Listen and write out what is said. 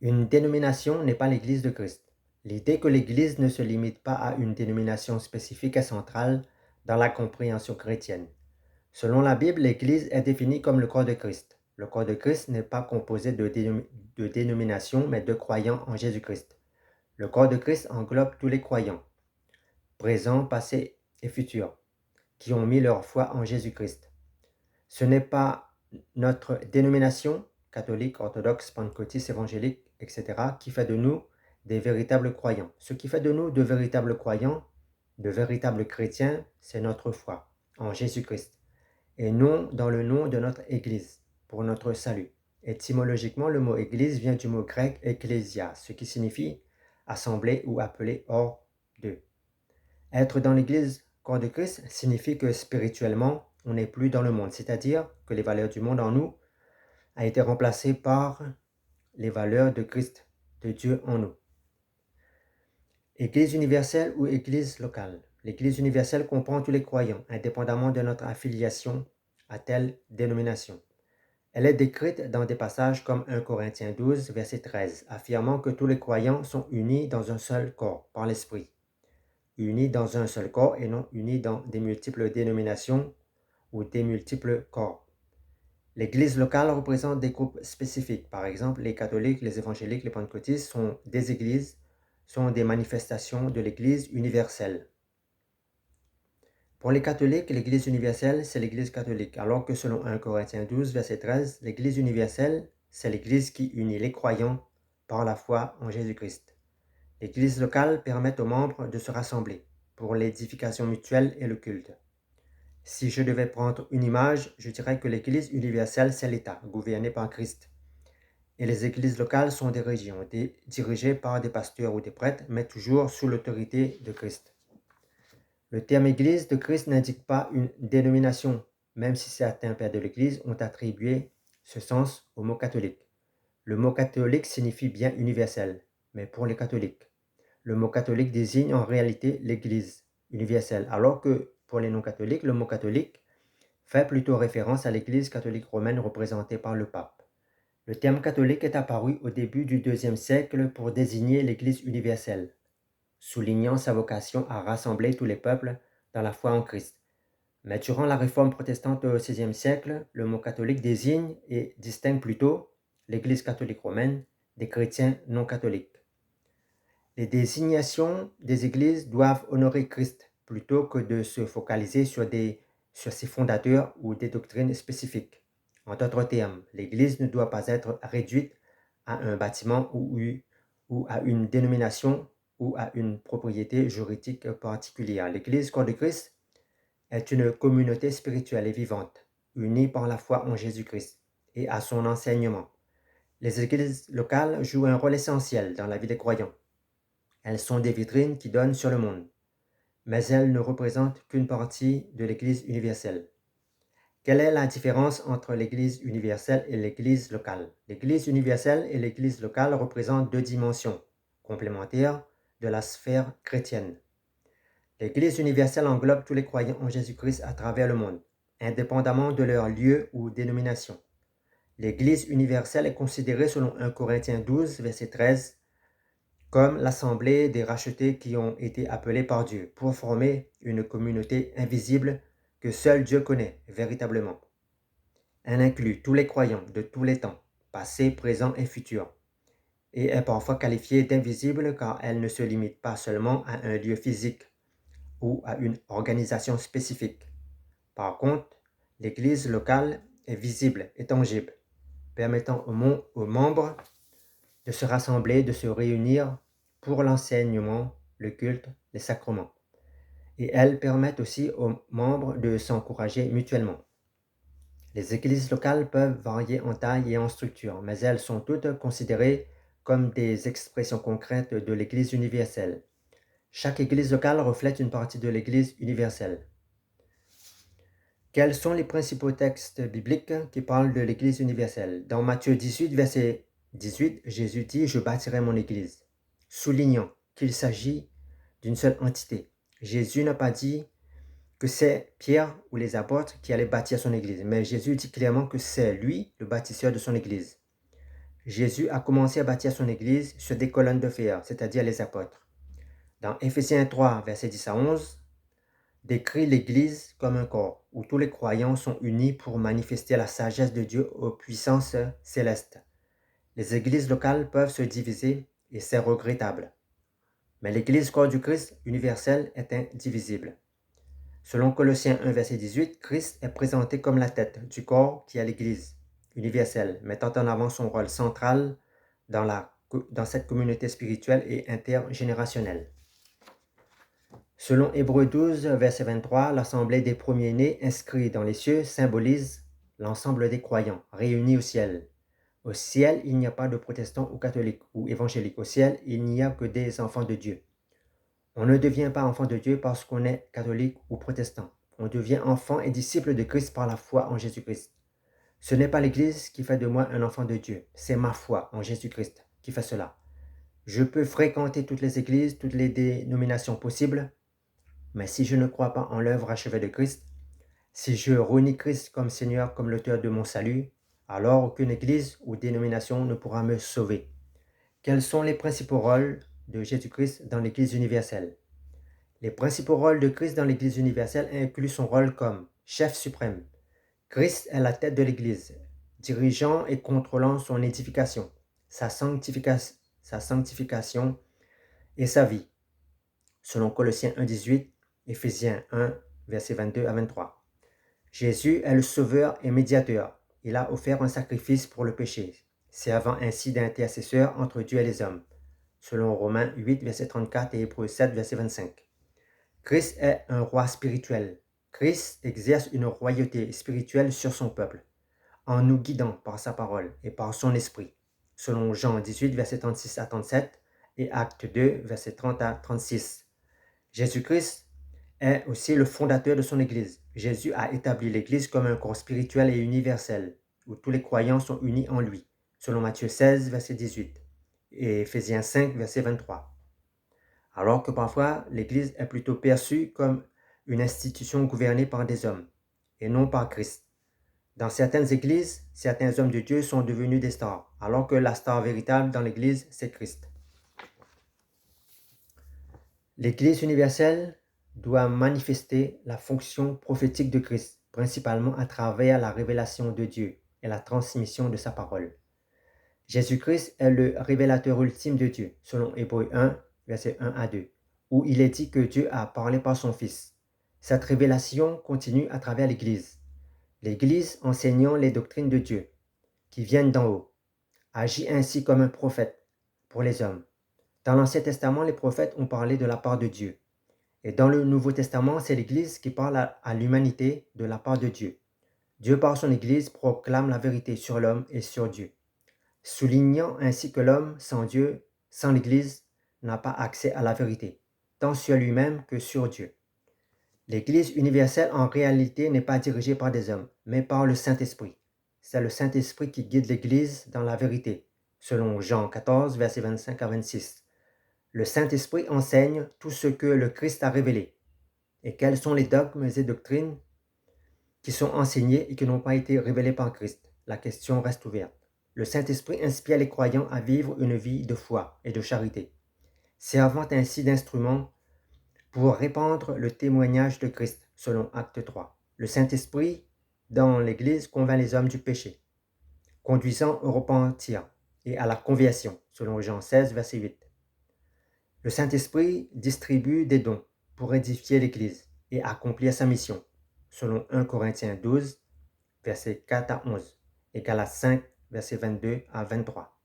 Une dénomination n'est pas l'Église de Christ. L'idée que l'Église ne se limite pas à une dénomination spécifique est centrale dans la compréhension chrétienne. Selon la Bible, l'Église est définie comme le corps de Christ. Le corps de Christ n'est pas composé de dénominations, mais de croyants en Jésus-Christ. Le corps de Christ englobe tous les croyants, présents, passés et futurs, qui ont mis leur foi en Jésus-Christ. Ce n'est pas notre dénomination, catholique, orthodoxe, pentecôtiste, évangélique, etc., qui fait de nous des véritables croyants. Ce qui fait de nous de véritables croyants, de véritables chrétiens, c'est notre foi en Jésus-Christ, et non dans le nom de notre Église, pour notre salut. Étymologiquement, le mot Église vient du mot grec ecclésia, ce qui signifie assemblée ou appelée hors d'eux. Être dans l'Église, corps de Christ, signifie que spirituellement, on n'est plus dans le monde, c'est-à-dire que les valeurs du monde en nous a été remplacées par les valeurs de Christ, de Dieu en nous. Église universelle ou Église locale. L'Église universelle comprend tous les croyants, indépendamment de notre affiliation à telle dénomination. Elle est décrite dans des passages comme 1 Corinthiens 12, verset 13, affirmant que tous les croyants sont unis dans un seul corps, par l'Esprit. Unis dans un seul corps et non unis dans des multiples dénominations ou des multiples corps. L'Église locale représente des groupes spécifiques. Par exemple, les catholiques, les évangéliques, les pentecôtistes sont des églises, sont des manifestations de l'Église universelle. Pour les catholiques, l'Église universelle, c'est l'Église catholique, alors que selon 1 Corinthiens 12, verset 13, l'Église universelle, c'est l'Église qui unit les croyants par la foi en Jésus-Christ. L'Église locale permet aux membres de se rassembler pour l'édification mutuelle et le culte. Si je devais prendre une image, je dirais que l'Église universelle, c'est l'État, gouverné par Christ. Et les églises locales sont des régions, dirigées par des pasteurs ou des prêtres, mais toujours sous l'autorité de Christ. Le terme Église de Christ n'indique pas une dénomination, même si certains pères de l'Église ont attribué ce sens au mot catholique. Le mot catholique signifie bien universel, mais pour les catholiques. Le mot catholique désigne en réalité l'Église universelle, alors que pour les non-catholiques, le mot catholique fait plutôt référence à l'Église catholique romaine représentée par le pape. Le terme catholique est apparu au début du IIe siècle pour désigner l'Église universelle, soulignant sa vocation à rassembler tous les peuples dans la foi en Christ. Mais durant la réforme protestante au XVIe siècle, le mot catholique désigne et distingue plutôt l'Église catholique romaine des chrétiens non catholiques. Les désignations des églises doivent honorer Christ plutôt que de se focaliser sur ses fondateurs ou des doctrines spécifiques. En d'autres termes, l'Église ne doit pas être réduite à un bâtiment ou à une dénomination ou à une propriété juridique particulière. L'Église, corps de Christ, est une communauté spirituelle et vivante, unie par la foi en Jésus-Christ et à son enseignement. Les églises locales jouent un rôle essentiel dans la vie des croyants. Elles sont des vitrines qui donnent sur le monde, mais elles ne représentent qu'une partie de l'Église universelle. Quelle est la différence entre l'Église universelle et l'Église locale? L'Église universelle et l'Église locale représentent deux dimensions complémentaires de la sphère chrétienne. L'Église universelle englobe tous les croyants en Jésus-Christ à travers le monde, indépendamment de leur lieu ou dénomination. L'Église universelle est considérée selon 1 Corinthiens 12, verset 13, comme l'assemblée des rachetés qui ont été appelés par Dieu pour former une communauté invisible que seul Dieu connaît véritablement. Elle inclut tous les croyants de tous les temps, passés, présents et futurs, et est parfois qualifiée d'invisible car elle ne se limite pas seulement à un lieu physique ou à une organisation spécifique. Par contre, l'Église locale est visible et tangible, permettant aux membres de se rassembler, de se réunir pour l'enseignement, le culte, les sacrements. Et elles permettent aussi aux membres de s'encourager mutuellement. Les églises locales peuvent varier en taille et en structure, mais elles sont toutes considérées comme des expressions concrètes de l'Église universelle. Chaque église locale reflète une partie de l'Église universelle. Quels sont les principaux textes bibliques qui parlent de l'Église universelle? Dans Matthieu 18, verset 18, Jésus dit « Je bâtirai mon Église », soulignant qu'il s'agit d'une seule entité. Jésus n'a pas dit que c'est Pierre ou les apôtres qui allaient bâtir son Église, mais Jésus dit clairement que c'est lui le bâtisseur de son Église. Jésus a commencé à bâtir son Église sur des colonnes de fer, c'est-à-dire les apôtres. Dans Éphésiens 3, versets 10 à 11, décrit l'Église comme un corps, où tous les croyants sont unis pour manifester la sagesse de Dieu aux puissances célestes. Les églises locales peuvent se diviser et c'est regrettable. Mais l'Église corps du Christ universel est indivisible. Selon Colossiens 1, verset 18, Christ est présenté comme la tête du corps qui est l'Église universelle, mettant en avant son rôle central dans cette communauté spirituelle et intergénérationnelle. Selon Hébreux 12, verset 23, l'assemblée des premiers-nés inscrits dans les cieux symbolise l'ensemble des croyants réunis au ciel. Au ciel, il n'y a pas de protestants ou catholiques ou évangéliques. Au ciel, il n'y a que des enfants de Dieu. On ne devient pas enfant de Dieu parce qu'on est catholique ou protestant. On devient enfant et disciple de Christ par la foi en Jésus-Christ. Ce n'est pas l'Église qui fait de moi un enfant de Dieu, c'est ma foi en Jésus-Christ qui fait cela. Je peux fréquenter toutes les églises, toutes les dénominations possibles, mais si je ne crois pas en l'œuvre achevée de Christ, si je renie Christ comme Seigneur, comme l'auteur de mon salut, alors aucune église ou dénomination ne pourra me sauver. Quels sont les principaux rôles de Jésus-Christ dans l'Église universelle? Les principaux rôles de Christ dans l'Église universelle incluent son rôle comme chef suprême. Christ est la tête de l'Église, dirigeant et contrôlant son édification, sa sanctification et sa vie, selon Colossiens 1,18, Éphésiens 1, versets 22 à 23. Jésus est le sauveur et médiateur. Il a offert un sacrifice pour le péché, servant ainsi d'intercesseur entre Dieu et les hommes, selon Romains 8, verset 34 et Hébreux 7, verset 25. Christ est un roi spirituel. Christ exerce une royauté spirituelle sur son peuple, en nous guidant par sa parole et par son esprit, selon Jean 18, verset 36 à 37 et Actes 2, verset 30 à 36. Jésus-Christ est aussi le fondateur de son Église. Jésus a établi l'Église comme un corps spirituel et universel, où tous les croyants sont unis en lui, selon Matthieu 16, verset 18 et Éphésiens 5, verset 23. Alors que parfois, l'Église est plutôt perçue comme une institution gouvernée par des hommes, et non par Christ. Dans certaines églises, certains hommes de Dieu sont devenus des stars, alors que la star véritable dans l'Église, c'est Christ. L'Église universelle doit manifester la fonction prophétique de Christ, principalement à travers la révélation de Dieu et la transmission de sa parole. Jésus-Christ est le révélateur ultime de Dieu, selon Hébreux 1, versets 1 à 2, où il est dit que Dieu a parlé par son Fils. Cette révélation continue à travers l'Église. L'Église, enseignant les doctrines de Dieu, qui viennent d'en haut, agit ainsi comme un prophète pour les hommes. Dans l'Ancien Testament, les prophètes ont parlé de la part de Dieu. Et dans le Nouveau Testament, c'est l'Église qui parle à l'humanité de la part de Dieu. Dieu, par son Église, proclame la vérité sur l'homme et sur Dieu, soulignant ainsi que l'homme sans Dieu, sans l'Église, n'a pas accès à la vérité, tant sur lui-même que sur Dieu. L'Église universelle, en réalité, n'est pas dirigée par des hommes, mais par le Saint-Esprit. C'est le Saint-Esprit qui guide l'Église dans la vérité, selon Jean 14, versets 25 à 26. Le Saint-Esprit enseigne tout ce que le Christ a révélé. Et quels sont les dogmes et doctrines qui sont enseignés et qui n'ont pas été révélés par Christ? La question reste ouverte. Le Saint-Esprit inspire les croyants à vivre une vie de foi et de charité, servant ainsi d'instrument pour répandre le témoignage de Christ, selon Acte 3. Le Saint-Esprit, dans l'Église, convainc les hommes du péché, conduisant au repentir et à la conversion, selon Jean 16, verset 8. Le Saint-Esprit distribue des dons pour édifier l'Église et accomplir sa mission, selon 1 Corinthiens 12, versets 4 à 11, et Galates 5, versets 22 à 23.